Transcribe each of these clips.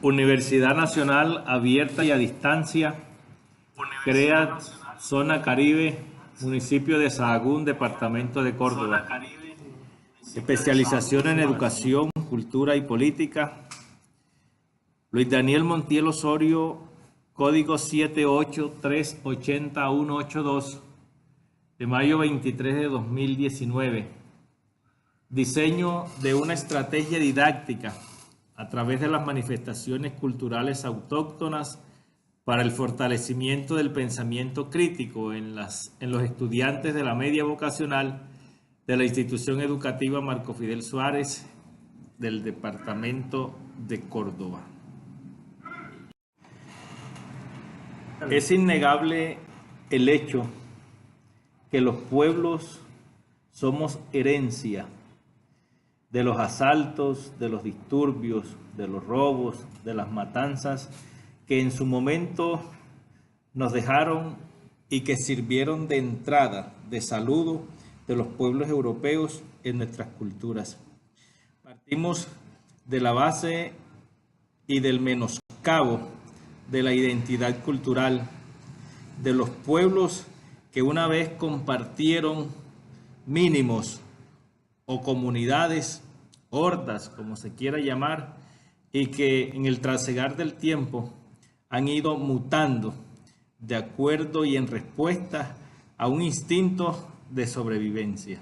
Universidad Nacional Abierta y a Distancia, crea Zona Caribe, municipio de Sahagún, departamento de Córdoba. Especialización en Educación, Cultura y Política. Luis Daniel Montiel Osorio, código 78380-182, de mayo 23 de 2019. Diseño de una estrategia didáctica a través de las manifestaciones culturales autóctonas para el fortalecimiento del pensamiento crítico en los estudiantes de la media vocacional de la institución educativa Marco Fidel Suárez del departamento de Córdoba. Es innegable el hecho que los pueblos somos herencia de los asaltos, de los disturbios, de los robos, de las matanzas que en su momento nos dejaron y que sirvieron de entrada, de saludo de los pueblos europeos en nuestras culturas. Partimos de la base y del menoscabo de la identidad cultural de los pueblos que una vez compartieron mínimos o comunidades, hordas, como se quiera llamar, y que en el trasegar del tiempo han ido mutando de acuerdo y en respuesta a un instinto de sobrevivencia.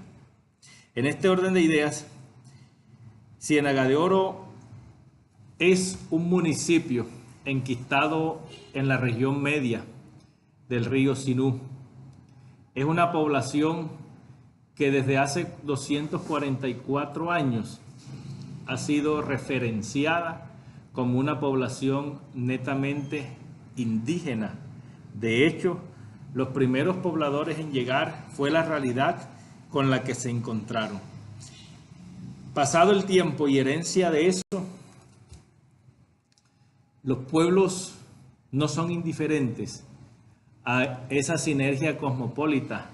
En este orden de ideas, Ciénaga de Oro es un municipio enquistado en la región media del río Sinú. Es una población que desde hace 244 años ha sido referenciada como una población netamente indígena. De hecho, los primeros pobladores en llegar fue la realidad con la que se encontraron. Pasado el tiempo y herencia de eso, los pueblos no son indiferentes a esa sinergia cosmopolita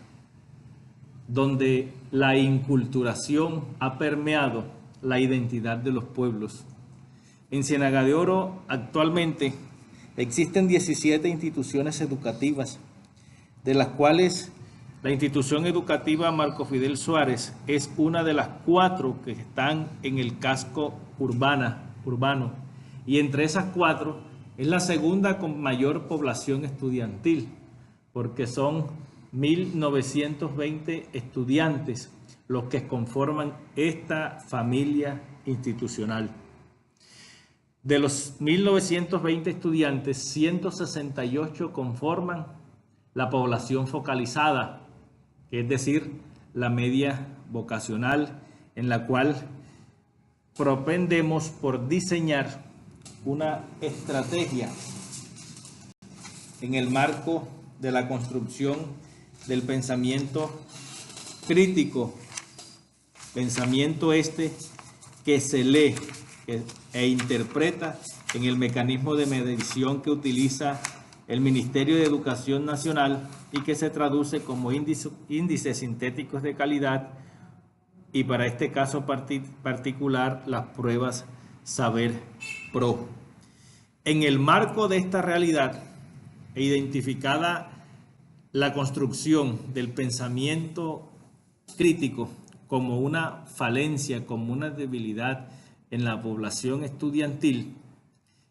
donde la inculturación ha permeado la identidad de los pueblos. En Ciénaga de Oro actualmente existen 17 instituciones educativas, de las cuales la institución educativa Marco Fidel Suárez es una de las 4 que están en el casco urbano, y entre esas 4 es la segunda con mayor población estudiantil, porque son 1.920 estudiantes los que conforman esta familia institucional. De los 1.920 estudiantes, 168 conforman la población focalizada, es decir, la media vocacional, en la cual propendemos por diseñar una estrategia en el marco de la construcción del pensamiento crítico, pensamiento que se lee e interpreta en el mecanismo de medición que utiliza el Ministerio de Educación Nacional y que se traduce como índices sintéticos de calidad, y para este caso particular las pruebas Saber Pro. En el marco de esta realidad e identificada la construcción del pensamiento crítico como una falencia, como una debilidad en la población estudiantil,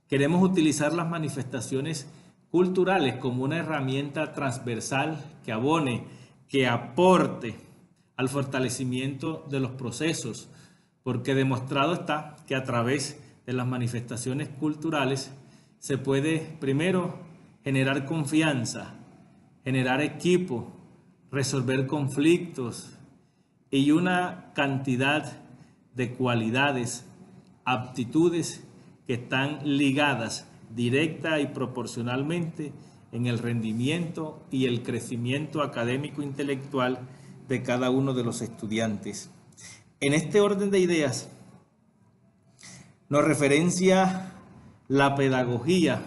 queremos utilizar las manifestaciones culturales como una herramienta transversal que abone, que aporte al fortalecimiento de los procesos, porque demostrado está que a través de las manifestaciones culturales se puede primero generar confianza, generar equipo, resolver conflictos y una cantidad de cualidades, aptitudes que están ligadas directa y proporcionalmente en el rendimiento y el crecimiento académico intelectual de cada uno de los estudiantes. En este orden de ideas nos referencia la pedagogía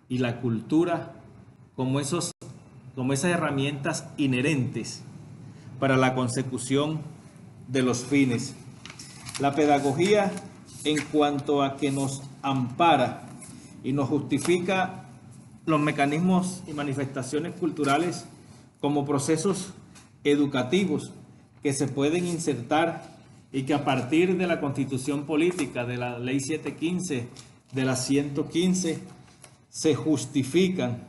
y la cultura como esas herramientas inherentes para la consecución de los fines. La pedagogía en cuanto a que nos ampara y nos justifica los mecanismos y manifestaciones culturales como procesos educativos que se pueden insertar y que a partir de la Constitución Política, de la Ley 715, de la 115, se justifican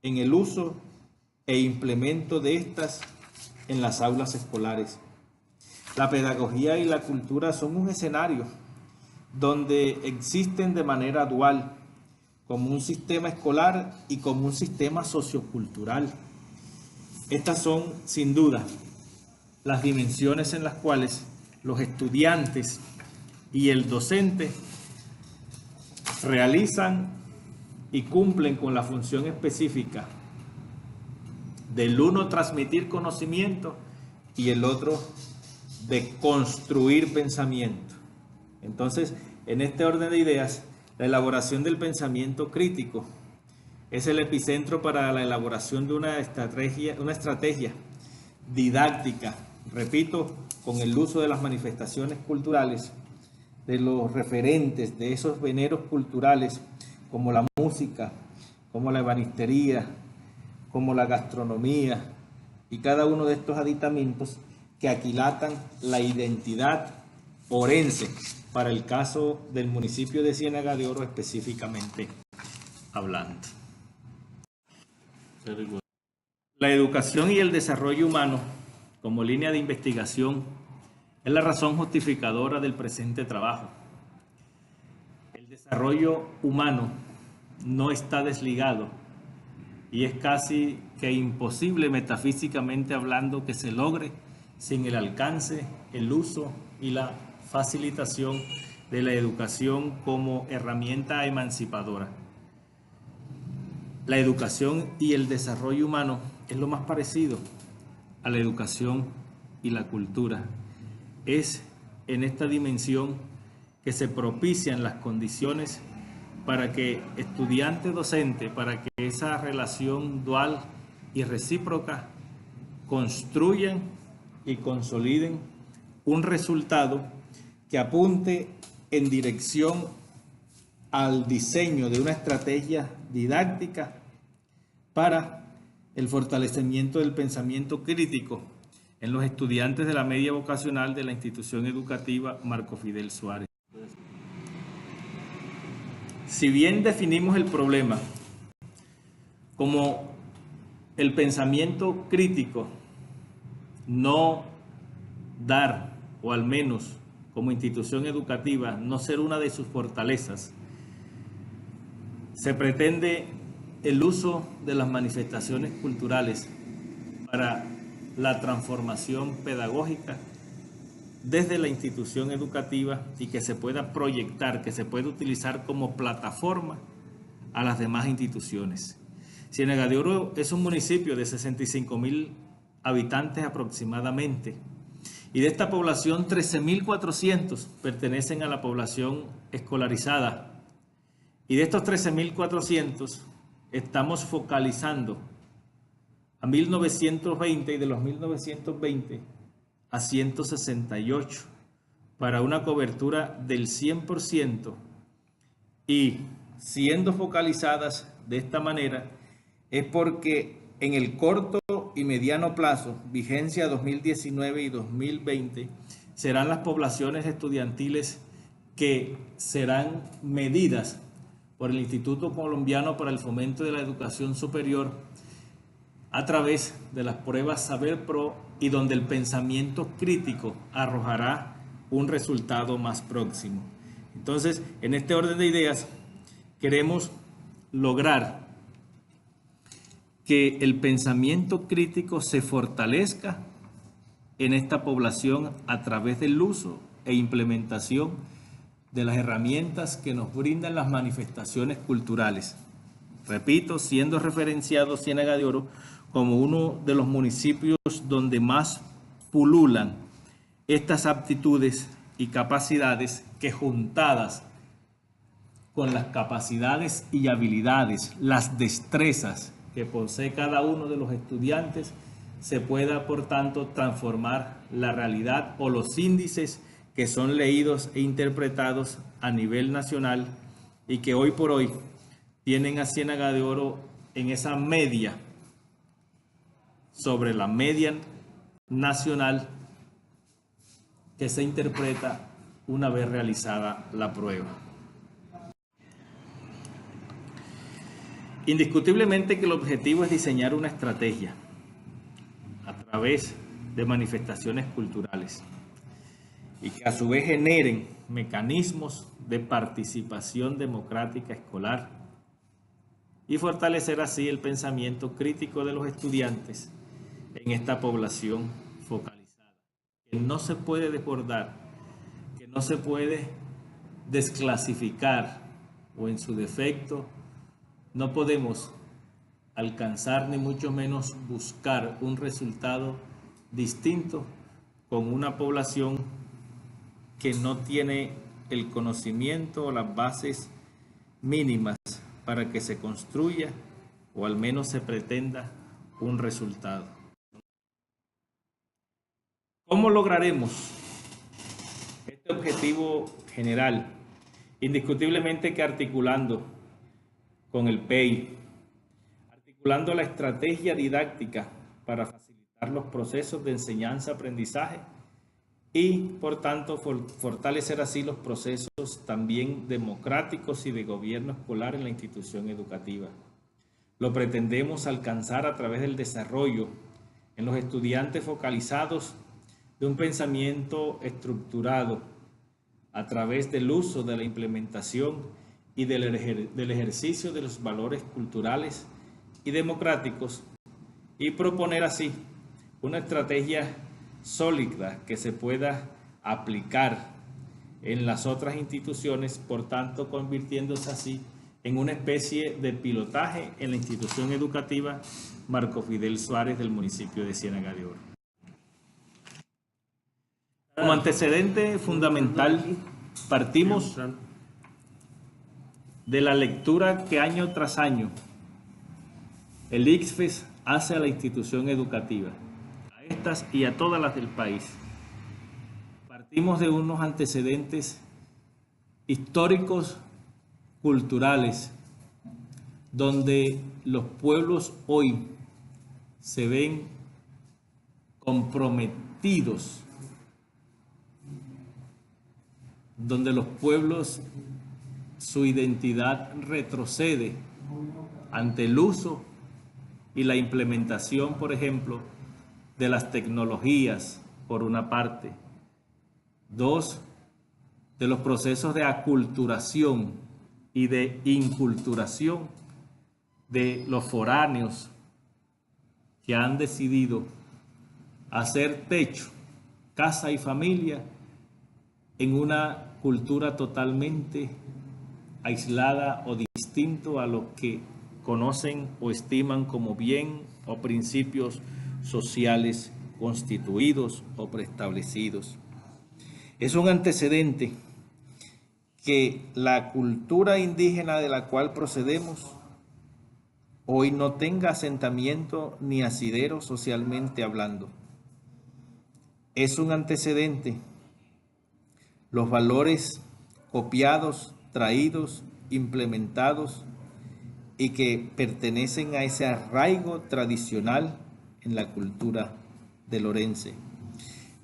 en el uso e implemento de estas en las aulas escolares. La pedagogía y la cultura son un escenario donde existen de manera dual, como un sistema escolar y como un sistema sociocultural. Estas son, sin duda, las dimensiones en las cuales los estudiantes y el docente realizan y cumplen con la función específica del uno transmitir conocimiento y el otro de construir pensamiento. Entonces, en este orden de ideas, la elaboración del pensamiento crítico es el epicentro para la elaboración de una estrategia didáctica, repito, con el uso de las manifestaciones culturales, de los referentes de esos veneros culturales, como la música, como la ebanistería, como la gastronomía, y cada uno de estos aditamentos que aquilatan la identidad orense, para el caso del municipio de Ciénaga de Oro específicamente hablando. La educación y el desarrollo humano como línea de investigación es la razón justificadora del presente trabajo. El desarrollo humano no está desligado y es casi que imposible metafísicamente hablando que se logre sin el alcance, el uso y la facilitación de la educación como herramienta emancipadora. La educación y el desarrollo humano es lo más parecido a la educación y la cultura. Es en esta dimensión que se propician las condiciones para que estudiante-docente, para que esa relación dual y recíproca construyan y consoliden un resultado que apunte en dirección al diseño de una estrategia didáctica para el fortalecimiento del pensamiento crítico en los estudiantes de la media vocacional de la institución educativa Marco Fidel Suárez. Si bien definimos el problema como el pensamiento crítico, no dar, o al menos como institución educativa, no ser una de sus fortalezas, se pretende el uso de las manifestaciones culturales para la transformación pedagógica desde la institución educativa y que se pueda proyectar, que se pueda utilizar como plataforma a las demás instituciones. Ciénaga de Oro es un municipio de 65.000 habitantes aproximadamente, y de esta población 13.400 pertenecen a la población escolarizada, y de estos 13.400 estamos focalizando a 1.920 y de los 1.920 a 168 para una cobertura del 100%, y siendo focalizadas de esta manera es porque en el corto y mediano plazo, vigencia 2019 y 2020, serán las poblaciones estudiantiles que serán medidas por el Instituto Colombiano para el Fomento de la Educación Superior a través de las pruebas Saber Pro, y donde el pensamiento crítico arrojará un resultado más próximo. Entonces, en este orden de ideas, queremos lograr que el pensamiento crítico se fortalezca en esta población a través del uso e implementación de las herramientas que nos brindan las manifestaciones culturales. Repito, siendo referenciado Ciénaga de Oro como uno de los municipios donde más pululan estas aptitudes y capacidades que, juntadas con las capacidades y habilidades, las destrezas que posee cada uno de los estudiantes, se pueda, por tanto, transformar la realidad o los índices que son leídos e interpretados a nivel nacional y que hoy por hoy tienen a Ciénaga de Oro en esa media, sobre la media nacional que se interpreta una vez realizada la prueba. Indiscutiblemente que el objetivo es diseñar una estrategia a través de manifestaciones culturales y que a su vez generen mecanismos de participación democrática escolar y fortalecer así el pensamiento crítico de los estudiantes en esta población focalizada, que no se puede desbordar, que no se puede desclasificar o en su defecto no podemos alcanzar ni mucho menos buscar un resultado distinto con una población que no tiene el conocimiento o las bases mínimas para que se construya o al menos se pretenda un resultado. ¿Cómo lograremos este objetivo general? Indiscutiblemente que articulando con el PEI, articulando la estrategia didáctica para facilitar los procesos de enseñanza-aprendizaje y, por tanto, fortalecer así los procesos también democráticos y de gobierno escolar en la institución educativa. Lo pretendemos alcanzar a través del desarrollo en los estudiantes focalizados de un pensamiento estructurado a través del uso de la implementación y del ejercicio de los valores culturales y democráticos y proponer así una estrategia sólida que se pueda aplicar en las otras instituciones, por tanto convirtiéndose así en una especie de pilotaje en la institución educativa Marco Fidel Suárez del municipio de Ciénaga de Oro. Como antecedente fundamental, partimos de la lectura que año tras año el ICFES hace a la institución educativa, a estas y a todas las del país. Partimos de unos antecedentes históricos, culturales, donde los pueblos hoy se ven comprometidos, donde los pueblos, su identidad retrocede ante el uso y la implementación, por ejemplo, de las tecnologías, por una parte. Dos, de los procesos de aculturación y de inculturación de los foráneos que han decidido hacer techo, casa y familia en una cultura totalmente aislada o distinto a lo que conocen o estiman como bien o principios sociales constituidos o preestablecidos. Es un antecedente que la cultura indígena de la cual procedemos hoy no tenga asentamiento ni asidero socialmente hablando. Es un antecedente los valores copiados, traídos, implementados y que pertenecen a ese arraigo tradicional en la cultura del orense.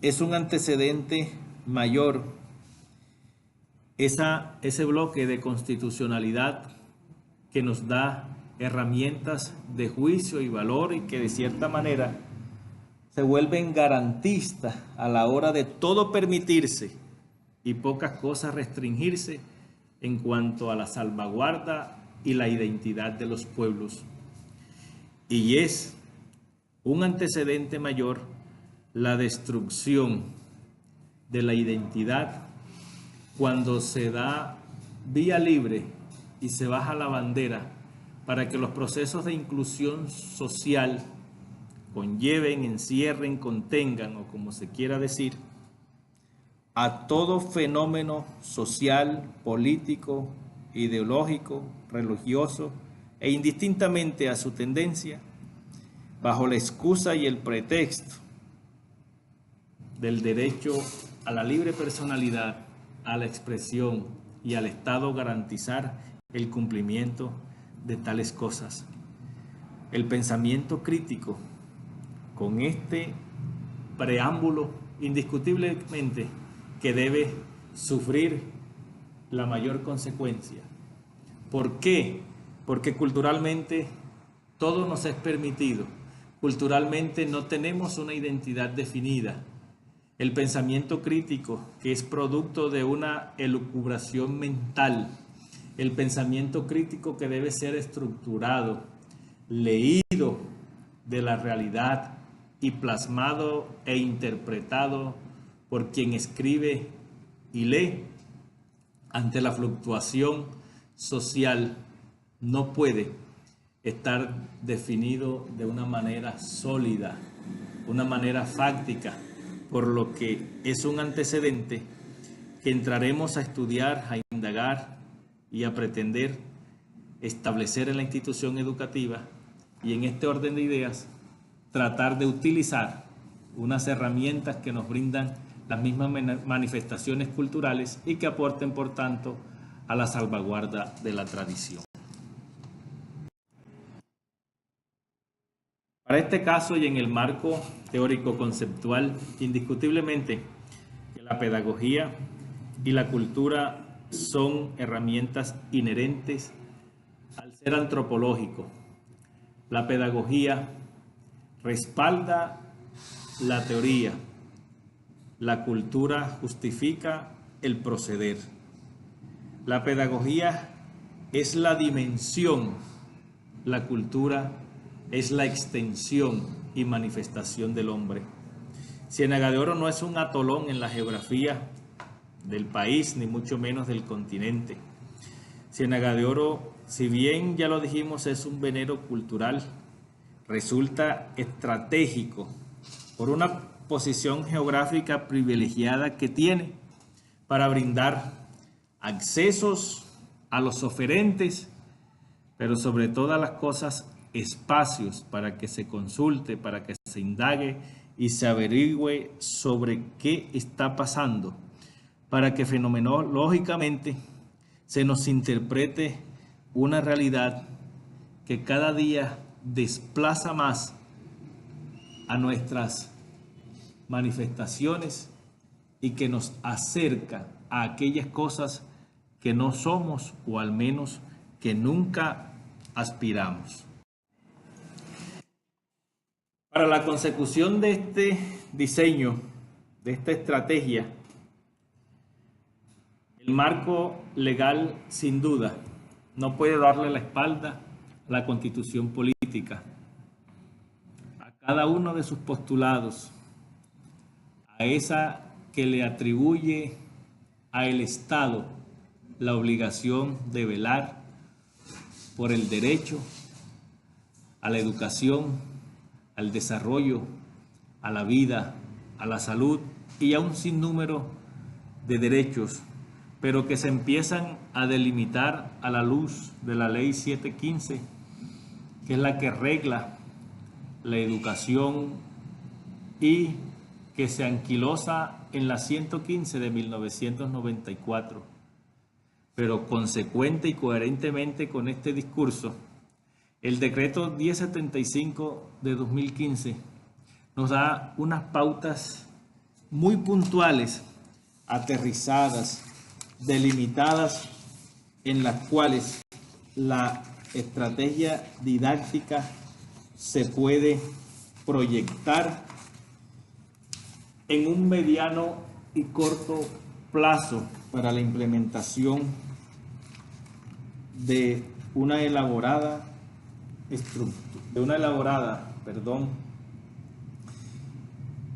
Es un antecedente mayor ese bloque de constitucionalidad que nos da herramientas de juicio y valor y que de cierta manera se vuelven garantistas a la hora de todo permitirse y pocas cosas restringirse en cuanto a la salvaguarda y la identidad de los pueblos. Y es un antecedente mayor la destrucción de la identidad cuando se da vía libre y se baja la bandera para que los procesos de inclusión social conlleven, encierren, contengan o como se quiera decir, a todo fenómeno social, político, ideológico, religioso e indistintamente a su tendencia, bajo la excusa y el pretexto del derecho a la libre personalidad, a la expresión y al Estado garantizar el cumplimiento de tales cosas. El pensamiento crítico, con este preámbulo, indiscutiblemente que debe sufrir la mayor consecuencia. ¿Por qué? Porque culturalmente todo nos es permitido. Culturalmente no tenemos una identidad definida. El pensamiento crítico, que es producto de una elucubración mental, el pensamiento crítico que debe ser estructurado, leído de la realidad y plasmado e interpretado por quien escribe y lee, ante la fluctuación social, no puede estar definido de una manera sólida, una manera fáctica, por lo que es un antecedente que entraremos a estudiar, a indagar y a pretender establecer en la institución educativa, y en este orden de ideas tratar de utilizar unas herramientas que nos brindan las mismas manifestaciones culturales y que aporten, por tanto, a la salvaguarda de la tradición. Para este caso y en el marco teórico-conceptual, indiscutiblemente que la pedagogía y la cultura son herramientas inherentes al ser antropológico. La pedagogía respalda la teoría, la cultura justifica el proceder. La pedagogía es la dimensión, la cultura es la extensión y manifestación del hombre. Ciénaga de Oro no es un atolón en la geografía del país, ni mucho menos del continente. Ciénaga de Oro, si bien ya lo dijimos, es un venero cultural, resulta estratégico por una posición geográfica privilegiada que tiene para brindar accesos a los oferentes, pero sobre todas las cosas, espacios para que se consulte, para que se indague y se averigüe sobre qué está pasando, para que fenomenológicamente se nos interprete una realidad que cada día desplaza más a nuestras manifestaciones y que nos acerca a aquellas cosas que no somos, o al menos que nunca aspiramos. Para la consecución de este diseño, de esta estrategia, el marco legal, sin duda, no puede darle la espalda a la Constitución política, a cada uno de sus postulados, a esa que le atribuye al Estado la obligación de velar por el derecho a la educación, al desarrollo, a la vida, a la salud y a un sinnúmero de derechos, pero que se empiezan a delimitar a la luz de la Ley 715, que es la que regla la educación y que se anquilosa en la 115 de 1994. Pero consecuente y coherentemente con este discurso, el decreto 1075 de 2015 nos da unas pautas muy puntuales, aterrizadas, delimitadas, en las cuales la estrategia didáctica se puede proyectar en un mediano y corto plazo para la implementación de una elaborada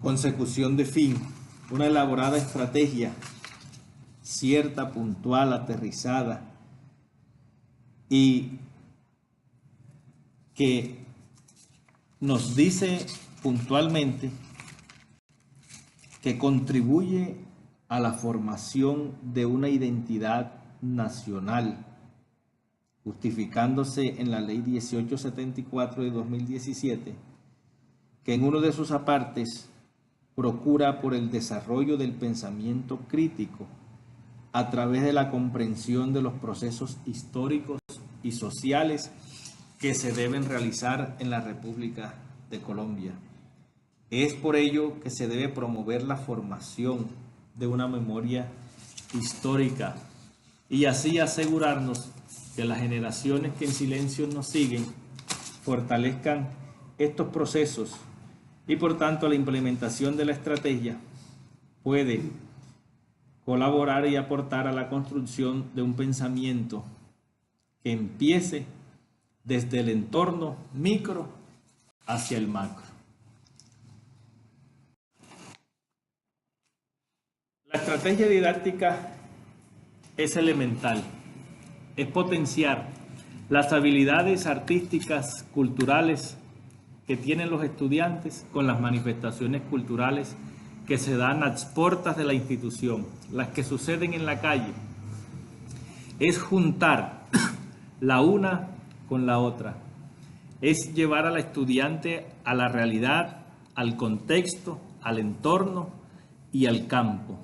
consecución de fin, una elaborada estrategia cierta, puntual, aterrizada, y que nos dice puntualmente que contribuye a la formación de una identidad nacional, justificándose en la Ley 1874 de 2017, que en uno de sus apartes procura por el desarrollo del pensamiento crítico a través de la comprensión de los procesos históricos y sociales que se deben realizar en la República de Colombia. Es por ello que se debe promover la formación de una memoria histórica y así asegurarnos que las generaciones que en silencio nos siguen fortalezcan estos procesos y por tanto la implementación de la estrategia puede colaborar y aportar a la construcción de un pensamiento que empiece desde el entorno micro hacia el macro. La estrategia didáctica es elemental, es potenciar las habilidades artísticas, culturales que tienen los estudiantes con las manifestaciones culturales que se dan a las puertas de la institución, las que suceden en la calle. Es juntar la una con la otra, es llevar al estudiante a la realidad, al contexto, al entorno y al campo.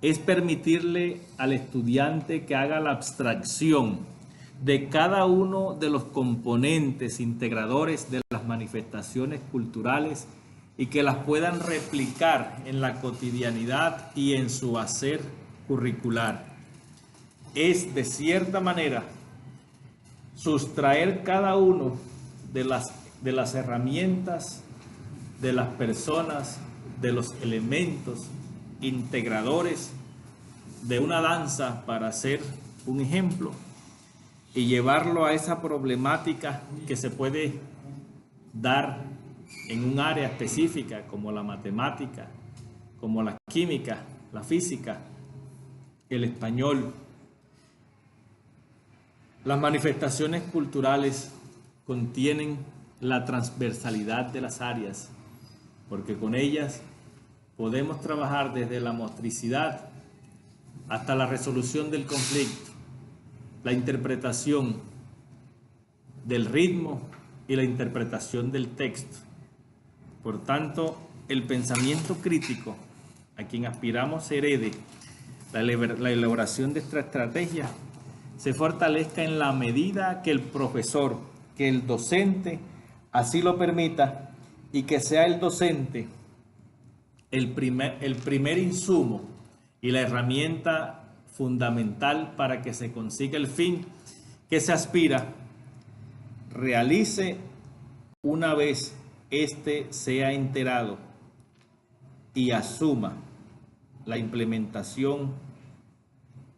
Es permitirle al estudiante que haga la abstracción de cada uno de los componentes integradores de las manifestaciones culturales y que las puedan replicar en la cotidianidad y en su hacer curricular. Es, de cierta manera, sustraer cada uno de las herramientas, de las personas, de los elementos integradores de una danza para hacer un ejemplo y llevarlo a esa problemática que se puede dar en un área específica como la matemática, como la química, la física, el español. Las manifestaciones culturales contienen la transversalidad de las áreas, porque con ellas podemos trabajar desde la motricidad hasta la resolución del conflicto, la interpretación del ritmo y la interpretación del texto. Por tanto, el pensamiento crítico, a quien aspiramos herede la elaboración de esta estrategia, se fortalezca en la medida que el profesor, que el docente así lo permita y que sea el docente el primer insumo y la herramienta fundamental para que se consiga el fin que se aspira, realice una vez éste sea enterado y asuma la implementación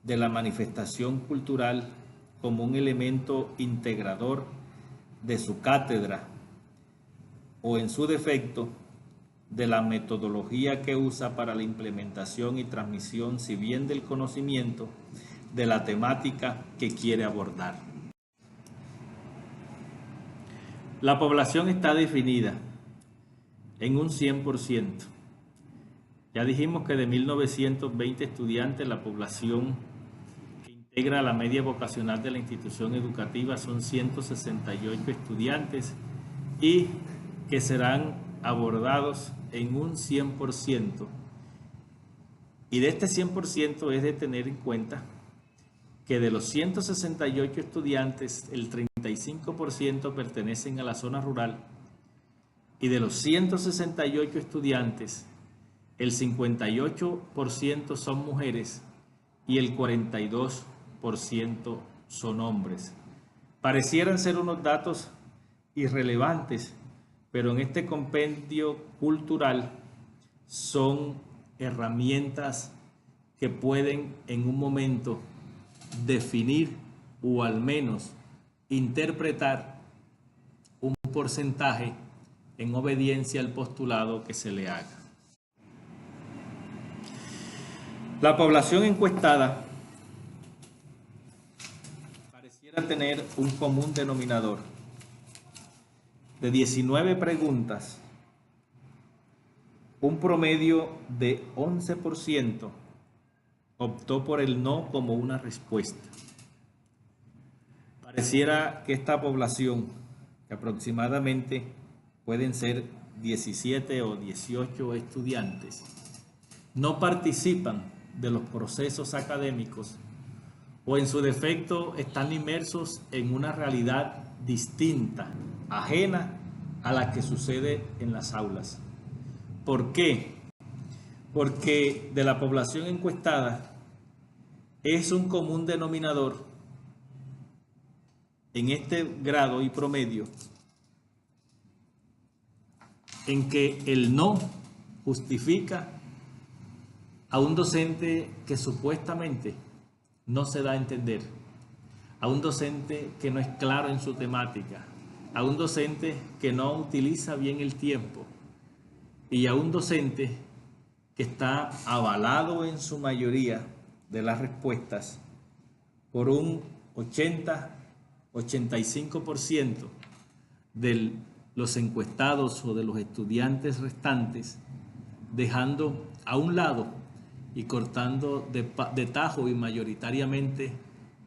de la manifestación cultural como un elemento integrador de su cátedra o, en su defecto, de la metodología que usa para la implementación y transmisión, si bien del conocimiento, de la temática que quiere abordar. La población está definida en un 100%. Ya dijimos que de 1920 estudiantes, la población que integra la media vocacional de la institución educativa son 168 estudiantes y que serán abordados en un 100%. Y de este 100% es de tener en cuenta que de los 168 estudiantes, el 35% pertenecen a la zona rural y de los 168 estudiantes, el 58% son mujeres y el 42% son hombres. Parecieran ser unos datos irrelevantes, pero en este compendio cultural son herramientas que pueden en un momento definir o al menos interpretar un porcentaje en obediencia al postulado que se le haga. La población encuestada pareciera tener un común denominador. De 19 preguntas, un promedio de 11% optó por el no como una respuesta. Pareciera que esta población, que aproximadamente pueden ser 17 o 18 estudiantes no participan de los procesos académicos o en su defecto están inmersos en una realidad distinta, ajena a la que sucede en las aulas. ¿Por qué? Porque de la población encuestada es un común denominador en este grado y promedio en que el no justifica a un docente que supuestamente no se da a entender, a un docente que no es claro en su temática, a un docente que no utiliza bien el tiempo y a un docente que está avalado en su mayoría de las respuestas por un 80-85% de los encuestados o de los estudiantes restantes, dejando a un lado y cortando de tajo y mayoritariamente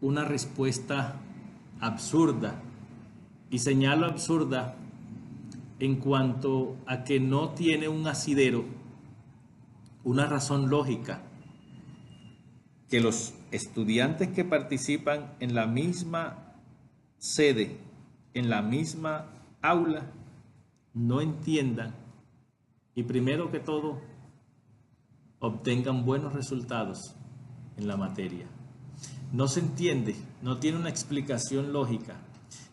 una respuesta absurda. Y señalo absurda en cuanto a que no tiene un asidero, una razón lógica, que los estudiantes que participan en la misma sede, en la misma aula, no entiendan y primero que todo obtengan buenos resultados en la materia. No se entiende, no tiene una explicación lógica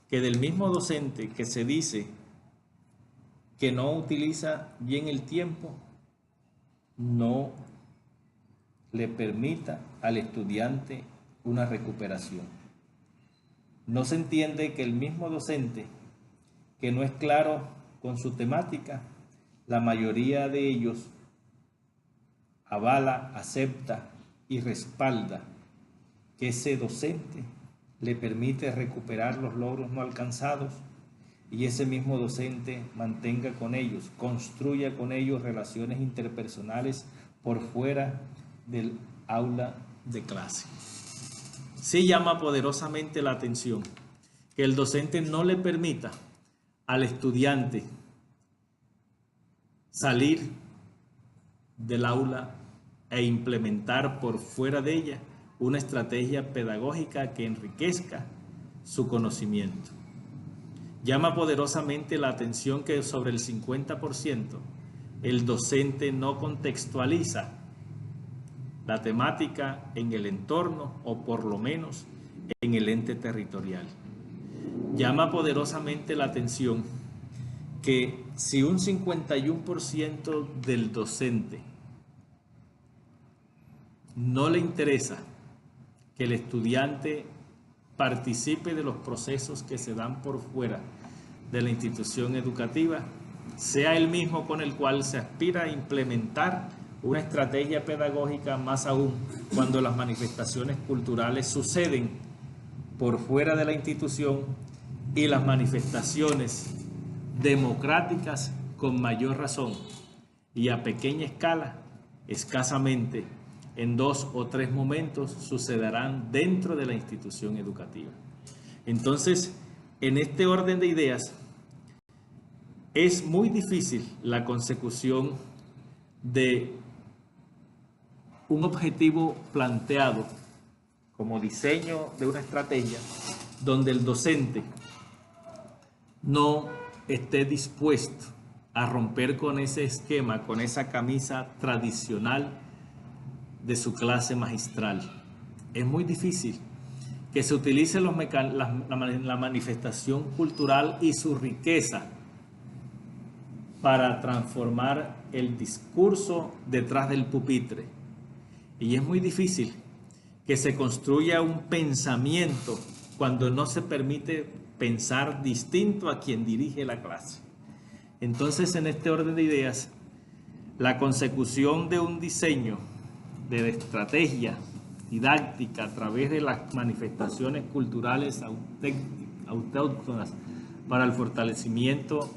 que del mismo docente que se dice que no utiliza bien el tiempo, no le permita al estudiante una recuperación. No se entiende que el mismo docente que no es claro con su temática, la mayoría de ellos avala, acepta y respalda que ese docente le permite recuperar los logros no alcanzados y ese mismo docente mantenga con ellos, construya con ellos relaciones interpersonales por fuera del aula de clase. Sí llama poderosamente la atención que el docente no le permita al estudiante salir del aula e implementar por fuera de ella una estrategia pedagógica que enriquezca su conocimiento. Llama poderosamente la atención que sobre el 50% el docente no contextualiza la temática en el entorno o por lo menos en el ente territorial. Llama poderosamente la atención que si un 51% del docente no le interesa que el estudiante participe de los procesos que se dan por fuera de la institución educativa, sea el mismo con el cual se aspira a implementar una estrategia pedagógica, más aún cuando las manifestaciones culturales suceden por fuera de la institución y las manifestaciones democráticas con mayor razón y a pequeña escala, escasamente en 2 o 3 momentos sucederán dentro de la institución educativa. Entonces, en este orden de ideas, es muy difícil la consecución de un objetivo planteado como diseño de una estrategia donde el docente no esté dispuesto a romper con ese esquema, con esa camisa tradicional de su clase magistral. Es muy difícil que se utilice la manifestación cultural y su riqueza para transformar el discurso detrás del pupitre. Y es muy difícil que se construya un pensamiento cuando no se permite pensar distinto a quien dirige la clase. Entonces, en este orden de ideas, la consecución de un diseño de estrategia didáctica a través de las manifestaciones culturales autóctonas para el fortalecimiento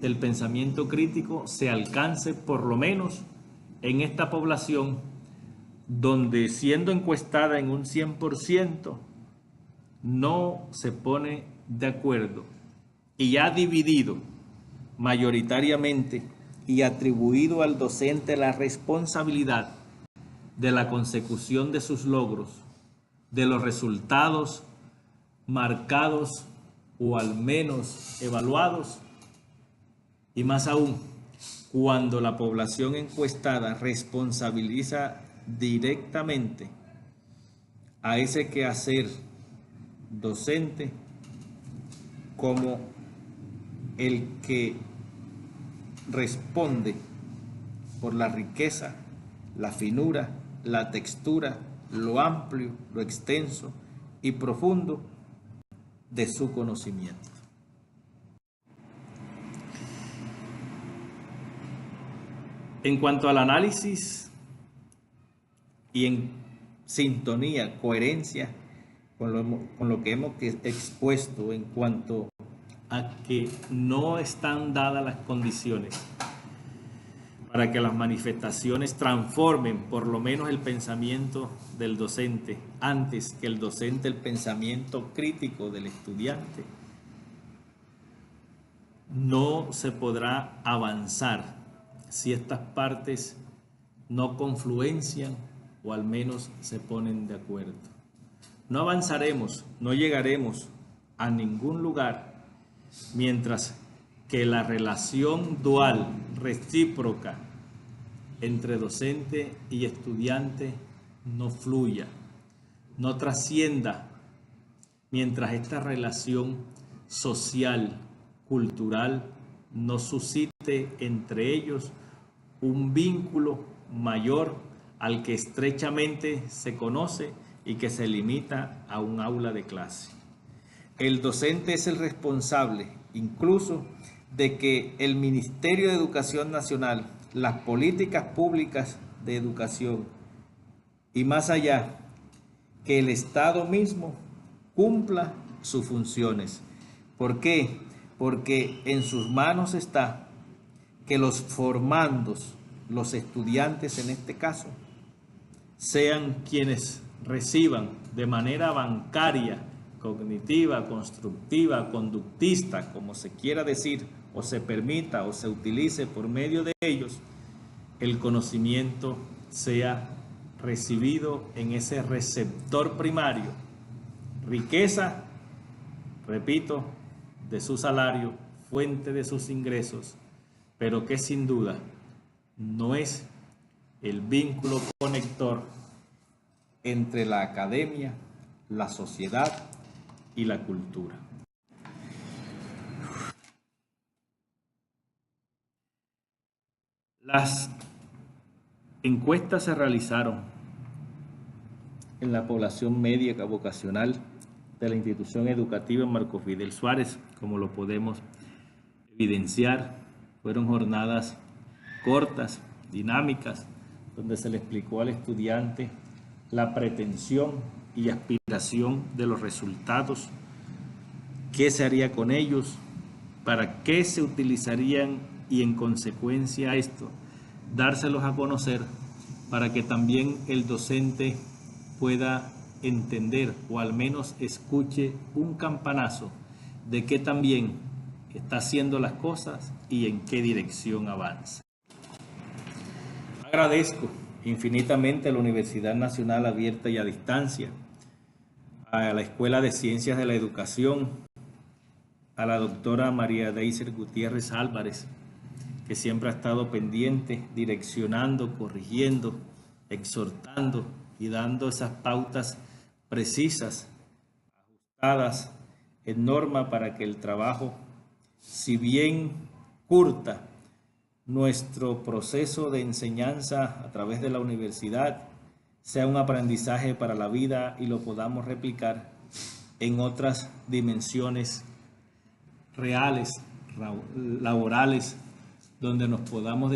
del pensamiento crítico se alcance por lo menos en esta población donde, siendo encuestada en un 100%, no se pone de acuerdo y ha dividido mayoritariamente y atribuido al docente la responsabilidad de la consecución de sus logros, de los resultados marcados o al menos evaluados, y más aún, cuando la población encuestada responsabiliza directamente a ese quehacer docente como el que responde por la riqueza, la finura, la textura, lo amplio, lo extenso y profundo de su conocimiento. En cuanto al análisis y en sintonía, coherencia con lo que hemos expuesto en cuanto a que no están dadas las condiciones para que las manifestaciones transformen por lo menos el pensamiento del docente, antes que el docente el pensamiento crítico del estudiante, no se podrá avanzar si estas partes no confluencian o al menos se ponen de acuerdo. No avanzaremos, no llegaremos a ningún lugar mientras que la relación dual, recíproca, entre docente y estudiante no fluya, no trascienda, mientras esta relación social, cultural, no suscite entre ellos un vínculo mayor al que estrechamente se conoce y que se limita a un aula de clase. El docente es el responsable, incluso, de que el Ministerio de Educación Nacional, las políticas públicas de educación y más allá, que el Estado mismo cumpla sus funciones. ¿Por qué? Porque en sus manos está que los formandos, los estudiantes en este caso, sean quienes reciban de manera bancaria, cognitiva, constructiva, conductista, como se quiera decir, o se permita o se utilice por medio de ellos, el conocimiento sea recibido en ese receptor primario. Riqueza, repito, de su salario, fuente de sus ingresos, pero que sin duda no es el vínculo conector entre la academia, la sociedad y la cultura. Las encuestas se realizaron en la población media vocacional de la institución educativa Marco Fidel Suárez, como lo podemos evidenciar. Fueron jornadas cortas, dinámicas, donde se le explicó al estudiante la pretensión y aspiración de los resultados, qué se haría con ellos, para qué se utilizarían y en consecuencia a esto, dárselos a conocer para que también el docente pueda entender o al menos escuche un campanazo de que también está haciendo las cosas y en qué dirección avanza. Agradezco infinitamente a la Universidad Nacional Abierta y a Distancia, a la Escuela de Ciencias de la Educación, a la doctora María Deiser Gutiérrez Álvarez, que siempre ha estado pendiente, direccionando, corrigiendo, exhortando y dando esas pautas precisas, ajustadas en norma para que el trabajo, si bien curta nuestro proceso de enseñanza a través de la universidad, sea un aprendizaje para la vida y lo podamos replicar en otras dimensiones reales, laborales, donde nos podamos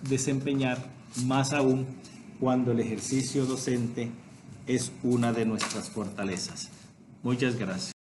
desempeñar, más aún cuando el ejercicio docente es una de nuestras fortalezas. Muchas gracias.